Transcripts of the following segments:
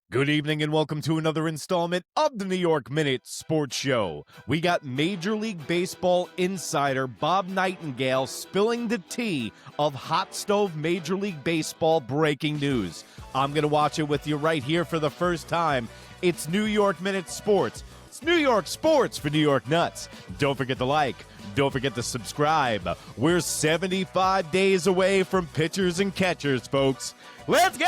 Good evening and welcome to another installment of the New York Minute Sports Show. We got Major League Baseball insider Bob Nightingale spilling the tea of hot stove Major League Baseball breaking news. I'm going to watch it with you right here for the first time. It's New York Minute Sports. It's New York Sports for New York Nuts. Don't forget to like. Don't forget to subscribe. We're 75 days away from pitchers and catchers, folks. Let's go!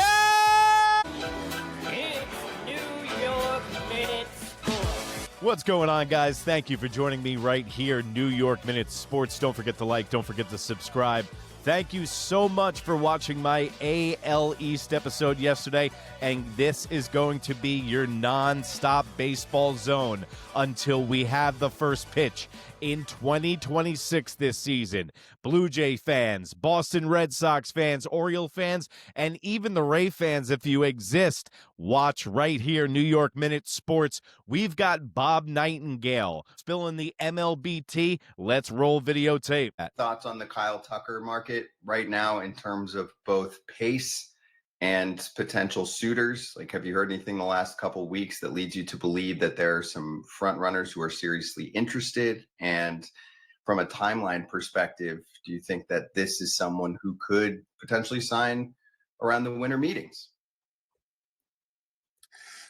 What's going on, guys? Thank you for joining me right here, New York Minute Sports. Don't forget to like, don't forget to subscribe. Thank you so much for watching my AL East episode yesterday, and this is going to be your non-stop baseball zone until we have the first pitch in 2026 this season. Blue Jay fans, Boston Red Sox fans, Oriole fans, and even the Ray fans, if you exist, watch right here, New York Minute Sports. We've got Bob Nightingale spilling the MLB tea. Let's roll videotape. Thoughts on the Kyle Tucker market right now in terms of both pace and potential suitors? Like, have you heard anything the last couple of weeks that leads you to believe that there are some front runners who are seriously interested? And from a timeline perspective, do you think that this is someone who could potentially sign around the winter meetings?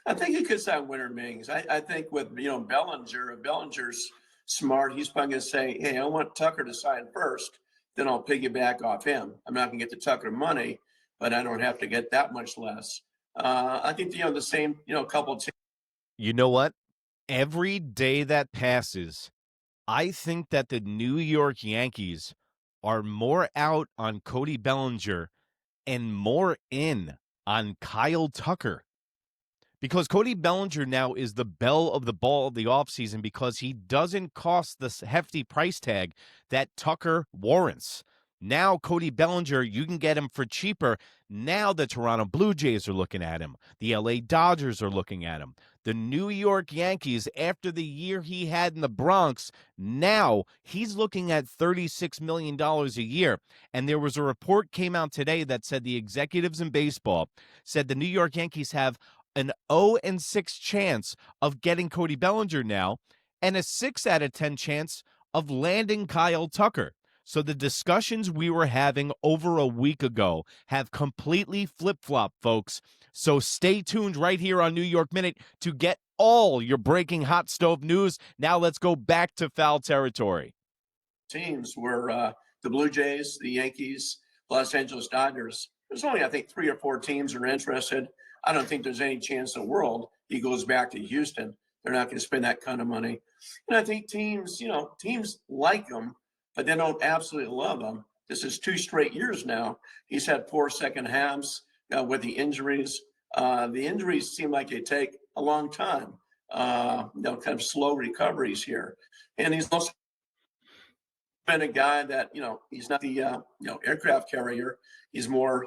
I think he could sign winter meetings. I think with, Bellinger, if Bellinger's smart, he's probably going to say, hey, I want Tucker to sign first, then I'll piggyback off him. I'm not going to get the Tucker money, but I don't have to get that much less. I think, the same, couple of teams. You know what? Every day that passes, I think that the New York Yankees are more out on Cody Bellinger and more in on Kyle Tucker. Because Cody Bellinger now is the belle of the ball of the offseason because he doesn't cost the hefty price tag that Tucker warrants. Now, Cody Bellinger, you can get him for cheaper. Now the Toronto Blue Jays are looking at him. The LA Dodgers are looking at him. The New York Yankees, after the year he had in the Bronx, now he's looking at $36 million a year. And there was a report came out today that said the executives in baseball said the New York Yankees have an 0-6 chance of getting Cody Bellinger now and a 6 out of 10 chance of landing Kyle Tucker. So the discussions we were having over a week ago have completely flip-flopped, folks. So stay tuned right here on New York Minute to get all your breaking hot stove news. Now let's go back to foul territory. Teams were the Blue Jays, the Yankees, Los Angeles Dodgers. There's only, I think, 3 or 4 teams are interested. I don't think there's any chance in the world he goes back to Houston. They're not going to spend that kind of money. And I think teams like him, but they don't absolutely love him. This is 2 straight years now. He's had poor second halves with the injuries. The injuries seem like they take a long time, kind of slow recoveries here. And he's also been a guy that, he's not the, aircraft carrier. He's more,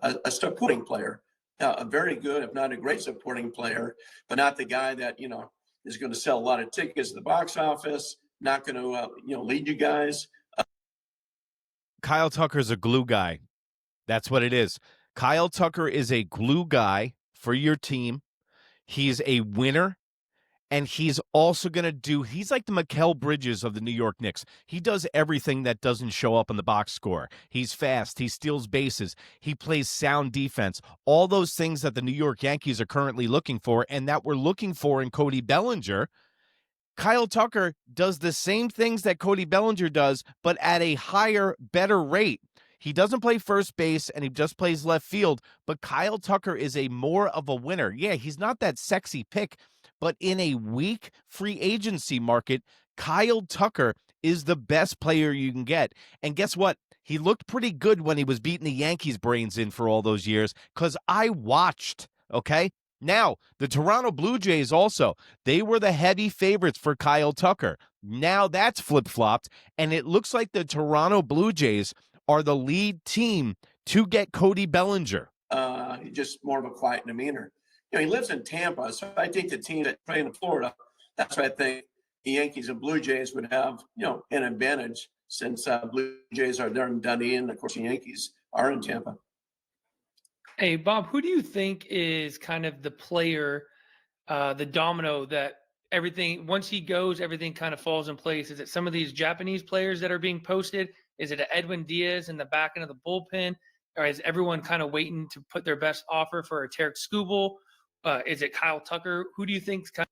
a supporting player. A very good, if not a great supporting player, but not the guy that, is going to sell a lot of tickets at the box office, not going to, lead you guys. Kyle Tucker's a glue guy. That's what it is. Kyle Tucker is a glue guy for your team. He's a winner. And he's also going to he's like the Mikal Bridges of the New York Knicks. He does everything that doesn't show up in the box score. He's fast. He steals bases. He plays sound defense. All those things that the New York Yankees are currently looking for and that we're looking for in Cody Bellinger. Kyle Tucker does the same things that Cody Bellinger does, but at a higher, better rate. He doesn't play first base, and he just plays left field, but Kyle Tucker is a more of a winner. Yeah, he's not that sexy pick, but in a weak free agency market, Kyle Tucker is the best player you can get. And guess what? He looked pretty good when he was beating the Yankees' brains in for all those years because I watched, okay? Now, the Toronto Blue Jays also, they were the heavy favorites for Kyle Tucker. Now that's flip-flopped, and it looks like the Toronto Blue Jays are the lead team to get Cody Bellinger. He's just more of a quiet demeanor. He lives in Tampa, so I think the team that play in Florida, that's why I think the Yankees and Blue Jays would have, an advantage since Blue Jays are there in Dundee, and of course the Yankees are in Tampa. Hey, Bob, who do you think is kind of the player, the domino that everything, once he goes, everything kind of falls in place? Is it some of these Japanese players that are being posted? Is it Edwin Diaz in the back end of the bullpen? Or is everyone kind of waiting to put their best offer for a Tarek Skubal? Is it Kyle Tucker? Who do you think's kind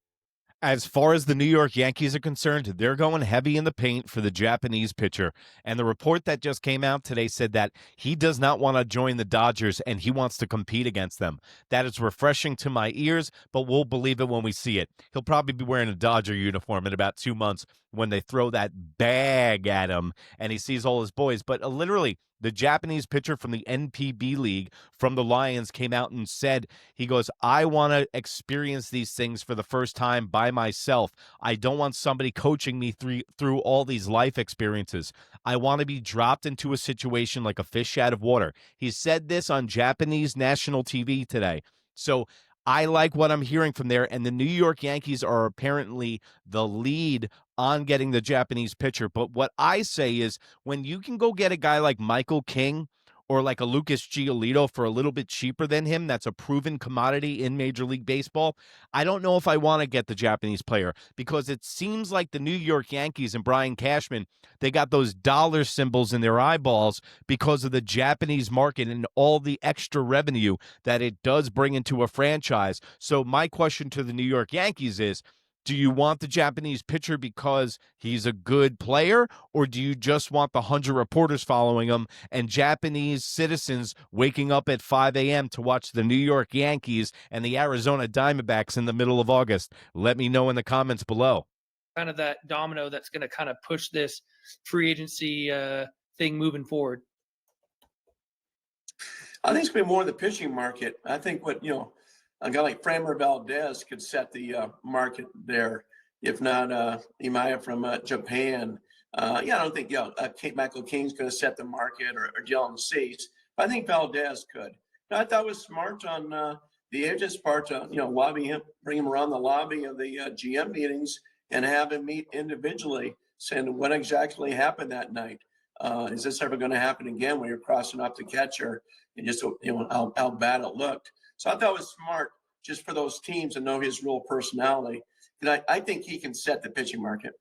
As far as the New York Yankees are concerned, they're going heavy in the paint for the Japanese pitcher. And the report that just came out today said that he does not want to join the Dodgers and he wants to compete against them. That is refreshing to my ears, but we'll believe it when we see it. He'll probably be wearing a Dodger uniform in about 2 months when they throw that bag at him and he sees all his boys. But literally, the Japanese pitcher from the NPB League from the Lions came out and said, he goes, I want to experience these things for the first time by myself. I don't want somebody coaching me through all these life experiences. I want to be dropped into a situation like a fish out of water. He said this on Japanese national TV today. So I like what I'm hearing from there, and the New York Yankees are apparently the lead on getting the Japanese pitcher. But what I say is when you can go get a guy like Michael King or like a Lucas Giolito for a little bit cheaper than him, that's a proven commodity in Major League Baseball, I don't know if I want to get the Japanese player because it seems like the New York Yankees and Brian Cashman, they got those dollar symbols in their eyeballs because of the Japanese market and all the extra revenue that it does bring into a franchise. So my question to the New York Yankees is, do you want the Japanese pitcher because he's a good player, or do you just want the 100 reporters following him and Japanese citizens waking up at 5 a.m. to watch the New York Yankees and the Arizona Diamondbacks in the middle of August? Let me know in the comments below. of that domino that's going to kind of push this free agency thing moving forward? I think it's going to be more the pitching market. I think what, a guy like Framber Valdez could set the market there. If not, Imaya from Japan. I don't think Michael King's going to set the market or Dylan Cease, but I think Valdez could. I thought it was smart on the agent's part to lobby him, bring him around the lobby of the GM meetings and have him meet individually, saying what exactly happened that night. Is this ever going to happen again when you're crossing up the catcher and just how bad it looked? So I thought it was smart just for those teams to know his real personality. And I think he can set the pitching market.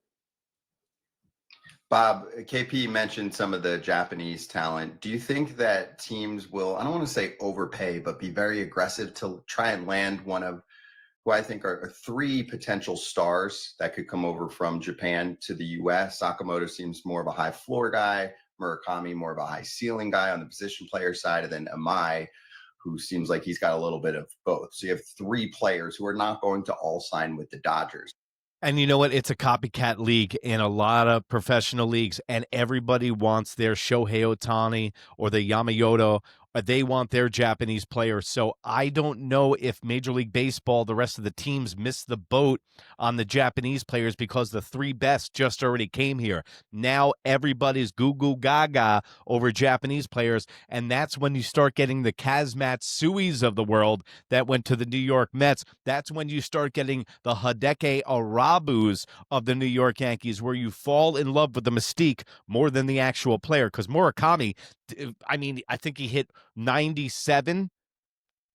Bob, KP mentioned some of the Japanese talent. Do you think that teams will, I don't want to say overpay, but be very aggressive to try and land one of who I think are 3 potential stars that could come over from Japan to the U.S.? Sakamoto seems more of a high floor guy. Murakami, more of a high ceiling guy on the position player side. And then Amai, who seems like he's got a little bit of both. So you have 3 players who are not going to all sign with the Dodgers. And you know what? It's a copycat league in a lot of professional leagues, and everybody wants their Shohei Ohtani or the Yamamoto. They want their Japanese player. So I don't know if Major League Baseball, the rest of the teams, missed the boat on the Japanese players because the 3 best just already came here. Now everybody's goo gaga over Japanese players, and that's when you start getting the Kazmatsuis of the world that went to the New York Mets. That's when you start getting the Hideki Arabus of the New York Yankees, where you fall in love with the mystique more than the actual player. Because Murakami, I think he hit 97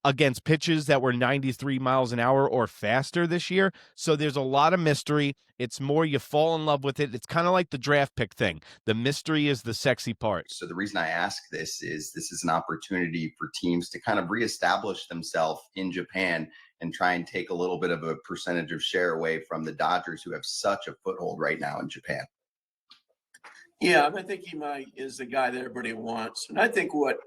against pitches that were 93 miles an hour or faster this year. So there's a lot of mystery. It's more you fall in love with it. It's kind of like the draft pick thing. The mystery is the sexy part. So the reason I ask this is an opportunity for teams to kind of reestablish themselves in Japan and try and take a little bit of a percentage of share away from the Dodgers, who have such a foothold right now in Japan. Yeah, I think Imai is the guy that everybody wants. And I think what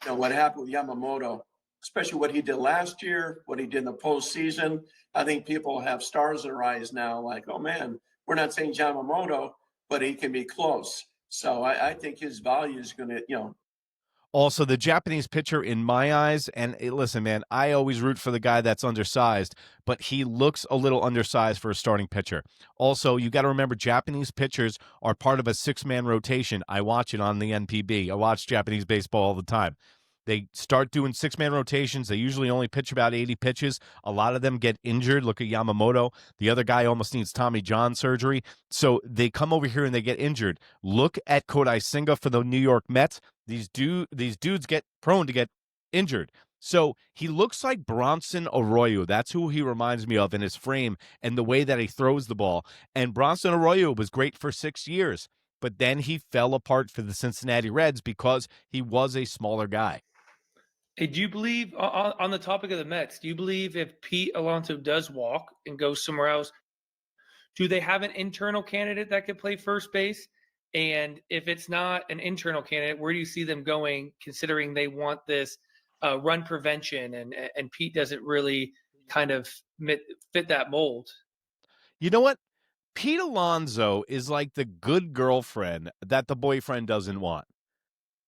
happened with Yamamoto, especially what he did last year, what he did in the postseason, I think people have stars in their eyes now, like, oh man, we're not saying Yamamoto, but he can be close. So I think his value is going to, Also, the Japanese pitcher, in my eyes, and listen, man, I always root for the guy that's undersized, but he looks a little undersized for a starting pitcher. Also, you got to remember, Japanese pitchers are part of a 6-man rotation. I watch it on the NPB. I watch Japanese baseball all the time. They start doing 6-man rotations. They usually only pitch about 80 pitches. A lot of them get injured. Look at Yamamoto. The other guy almost needs Tommy John surgery. So they come over here and they get injured. Look at Kodai Senga for the New York Mets. These dudes get prone to get injured. So he looks like Bronson Arroyo. That's who he reminds me of in his frame and the way that he throws the ball. And Bronson Arroyo was great for 6 years, but then he fell apart for the Cincinnati Reds because he was a smaller guy. Hey, do you believe, on the topic of the Mets, do you believe if Pete Alonso does walk and goes somewhere else, do they have an internal candidate that could play first base? And if it's not an internal candidate, where do you see them going, considering they want this run prevention and Pete doesn't really kind of fit that mold? You know what? Pete Alonso is like the good girlfriend that the boyfriend doesn't want.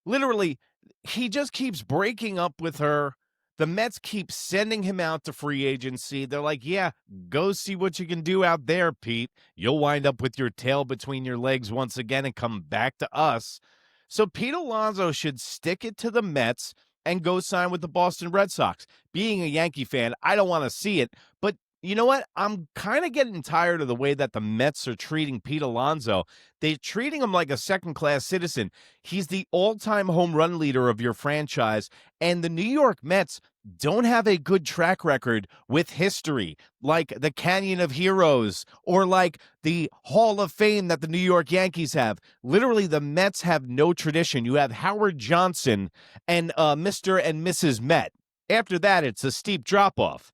Literally, he just keeps breaking up with her. The Mets keep sending him out to free agency. They're like, yeah, go see what you can do out there, Pete. You'll wind up with your tail between your legs once again and come back to us. So Pete Alonso should stick it to the Mets and go sign with the Boston Red Sox. Being a Yankee fan, I don't want to see it, but you know what? I'm kind of getting tired of the way that the Mets are treating Pete Alonso. They're treating him like a second-class citizen. He's the all-time home run leader of your franchise, and the New York Mets don't have a good track record with history, like the Canyon of Heroes or like the Hall of Fame that the New York Yankees have. Literally, the Mets have no tradition. You have Howard Johnson and Mr. and Mrs. Met. After that, it's a steep drop-off.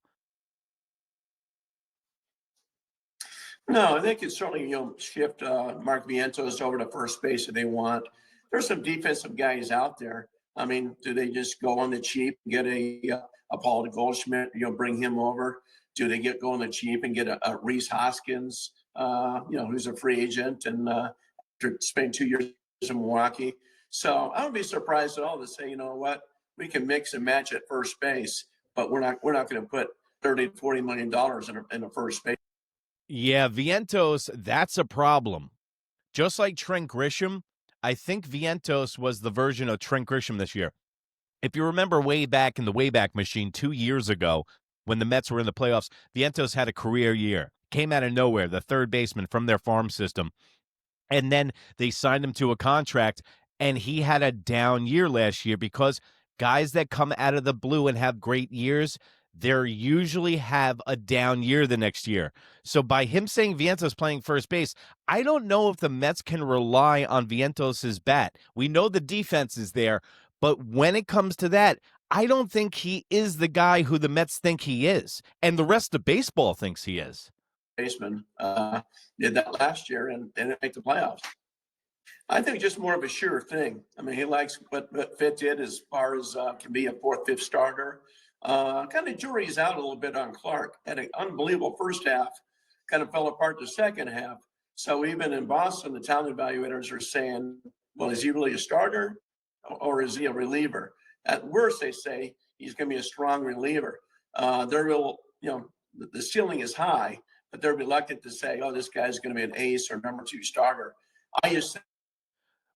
No, they could certainly, shift Mark Vientos over to first base if they want. There's some defensive guys out there. I mean, do they just go on the cheap, get a Paul Goldschmidt, bring him over? Do they go on the cheap and get a Reese Hoskins, who's a free agent and after spending 2 years in Milwaukee? So I would be surprised at all to say, you know what, we can mix and match at first base, but we're not going to put $30 to $40 million in a first base. Yeah, Vientos, that's a problem. Just like Trent Grisham, I think Vientos was the version of Trent Grisham this year. If you remember way back in the Wayback Machine 2 years ago when the Mets were in the playoffs, Vientos had a career year. Came out of nowhere, the third baseman from their farm system. And then they signed him to a contract, and he had a down year last year because guys that come out of the blue and have great years, they usually have a down year the next year. So by him saying Vientos playing first base, I don't know if the Mets can rely on Vientos' bat. We know the defense is there, but when it comes to that, I don't think he is the guy who the Mets think he is, and the rest of baseball thinks he is. Baseman did that last year and didn't make the playoffs. I think just more of a sure thing. I mean, he likes what Fit did as far as can be a fourth, fifth starter. Kind of jury's out a little bit on Clark. Had an unbelievable first half, kind of fell apart the second half. So even in Boston, the talent evaluators are saying, well, is he really a starter or is he a reliever? At worst, they say he's going to be a strong reliever. The ceiling is high, but they're reluctant to say, oh, this guy's going to be an ace or number 2 starter.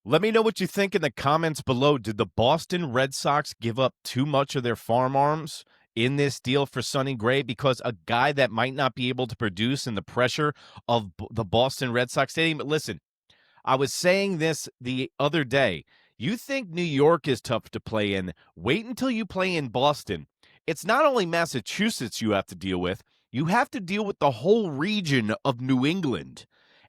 Let me know what you think in the comments below. Did the Boston Red Sox give up too much of their farm arms in this deal for Sonny Gray? Because a guy that might not be able to produce in the pressure of the Boston Red Sox stadium. But listen, I was saying this the other day. You think New York is tough to play in, wait until you play in Boston. It's not only Massachusetts you have to deal with, you have to deal with the whole region of New England.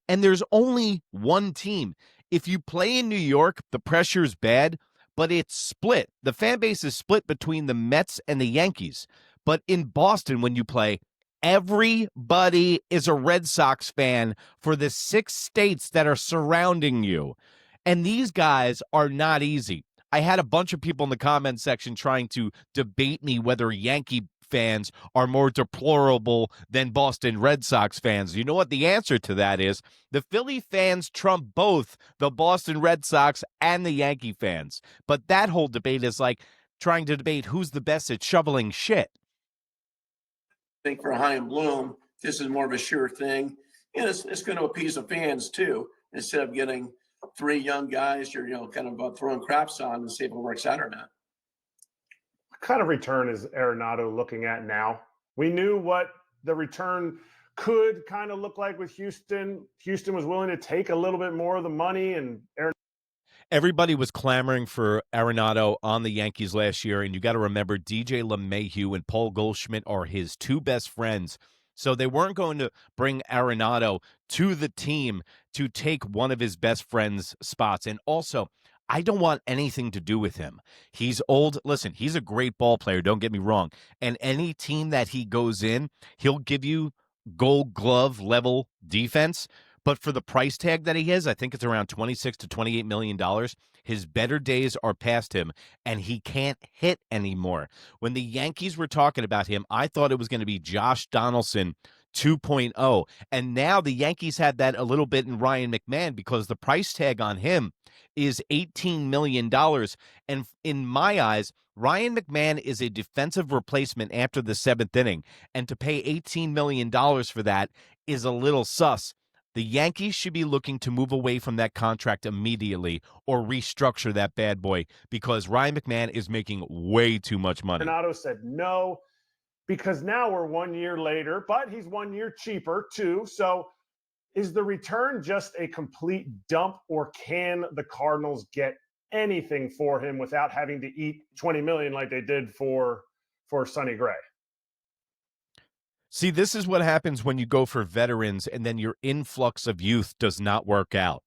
And there's only one team. If you play in New York, the pressure's bad, but it's split. The fan base is split between the Mets and the Yankees. But in Boston, when you play, everybody is a Red Sox fan for the 6 states that are surrounding you. And these guys are not easy. I had a bunch of people in the comment section trying to debate me whether Yankee fans are more deplorable than Boston Red Sox fans. You know what the answer to that is? The Philly fans trump both the Boston Red Sox and the Yankee fans. But that whole debate is like trying to debate who's the best at shoveling shit. I think for Chaim Bloom, this is more of a sure thing. And it's going to appease the fans too, instead of getting 3 young guys you're kind of throwing craps on and see if it works out or not. What kind of return is Arenado looking at now? We knew what the return could kind of look like with Houston. Houston was willing to take a little bit more of the money, and Everybody was clamoring for Arenado on the Yankees last year, and you got to remember DJ LeMahieu and Paul Goldschmidt are his two best friends. So they weren't going to bring Arenado to the team to take one of his best friend's spots. And also, I don't want anything to do with him. He's old. Listen, he's a great ball player, don't get me wrong. And any team that he goes in, he'll give you Gold Glove level defense. But for the price tag that he has, I think it's around $26 to $28 million. His better days are past him, and he can't hit anymore. When the Yankees were talking about him, I thought it was going to be Josh Donaldson 2.0. And now the Yankees had that a little bit in Ryan McMahon because the price tag on him is $18 million. And in my eyes, Ryan McMahon is a defensive replacement after the seventh inning. And to pay $18 million for that is a little sus. The Yankees should be looking to move away from that contract immediately or restructure that bad boy because Ryan McMahon is making way too much money. Arenado said no because now we're 1 year later, but he's 1 year cheaper too. So is the return just a complete dump, or can the Cardinals get anything for him without having to eat $20 million like they did for Sonny Gray? See, this is what happens when you go for veterans and then your influx of youth does not work out.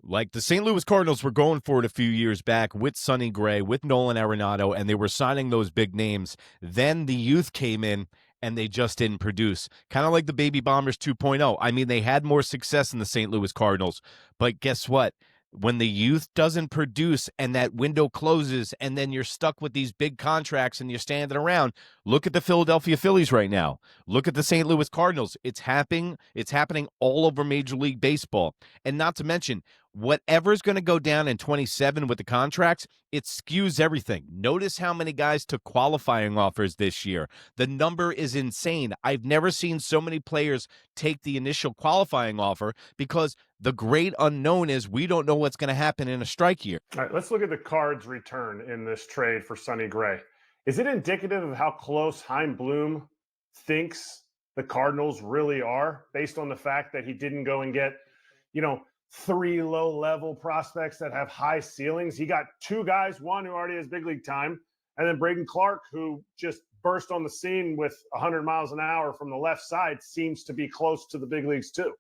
Like the St. Louis Cardinals were going for it a few years back with Sonny Gray, with Nolan Arenado, and they were signing those big names. Then the youth came in and they just didn't produce. Kind of like the Baby Bombers 2.0. I mean, they had more success in the St. Louis Cardinals, but guess what? When the youth doesn't produce and that window closes and then you're stuck with these big contracts and you're standing around, look at the Philadelphia Phillies right now. Look at the St. Louis Cardinals. It's happening all over Major League Baseball. And not to mention, whatever's going to go down in 27 with the contracts, it skews everything. Notice how many guys took qualifying offers this year. The number is insane. I've never seen so many players take the initial qualifying offer because the great unknown is we don't know what's going to happen in a strike year. All right, let's look at the Cards' return in this trade for Sonny Gray. Is it indicative of how close Chaim Bloom thinks the Cardinals really are based on the fact that he didn't go and get, 3 low-level prospects that have high ceilings? He got 2 guys, one who already has big league time, and then Braden Clark, who just burst on the scene with 100 miles an hour from the left side, seems to be close to the big leagues too.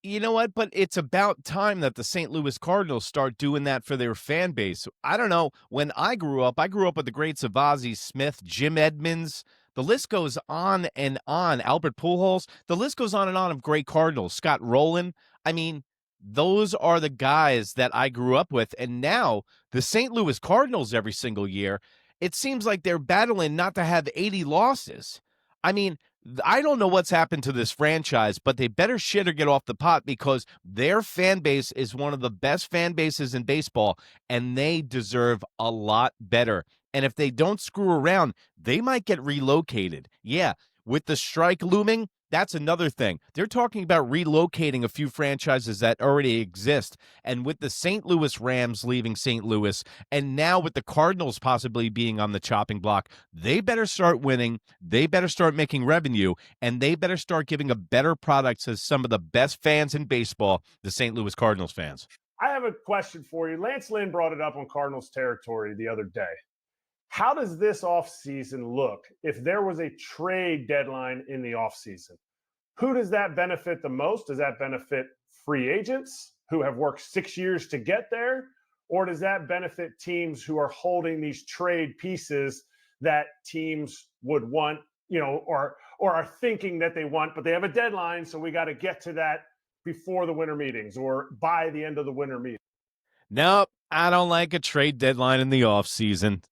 You know what? But it's about time that the St. Louis Cardinals start doing that for their fan base. I don't know. When I grew up with the greats of Ozzie Smith, Jim Edmonds. The list goes on and on. Albert Pujols. The list goes on and on of great Cardinals. Scott Rowland. I mean, those are the guys that I grew up with. And now the St. Louis Cardinals every single year, it seems like they're battling not to have 80 losses. I mean, I don't know what's happened to this franchise, but they better shit or get off the pot because their fan base is one of the best fan bases in baseball, and they deserve a lot better. And if they don't screw around, they might get relocated. Yeah, with the strike looming, that's another thing. They're talking about relocating a few franchises that already exist. And with the St. Louis Rams leaving St. Louis, and now with the Cardinals possibly being on the chopping block, they better start winning, they better start making revenue, and they better start giving a better product to some of the best fans in baseball, the St. Louis Cardinals fans. I have a question for you. Lance Lynn brought it up on Cardinals territory the other day. How does this offseason look if there was a trade deadline in the offseason? Who does that benefit the most? Does that benefit free agents who have worked 6 years to get there? Or does that benefit teams who are holding these trade pieces that teams would want, or are thinking that they want, but they have a deadline, so we got to get to that before the winter meetings or by the end of the winter meeting? Nope, I don't like a trade deadline in the offseason.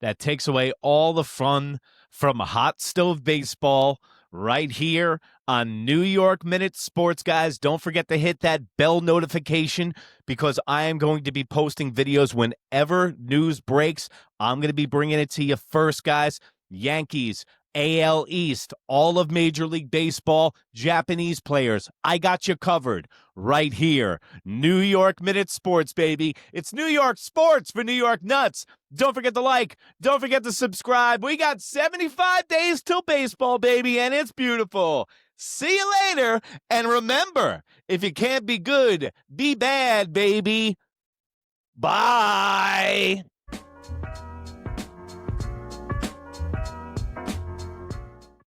That takes away all the fun from hot stove baseball right here on New York Minute Sports, guys. Don't forget to hit that bell notification because I am going to be posting videos whenever news breaks. I'm going to be bringing it to you first, guys. Yankees, AL East, all of Major League Baseball, Japanese players. I got you covered right here. New York Minute Sports, baby. It's New York sports for New York nuts. Don't forget to like. Don't forget to subscribe. We got 75 days till baseball, baby, and it's beautiful. See you later. And remember, if you can't be good, be bad, baby. Bye.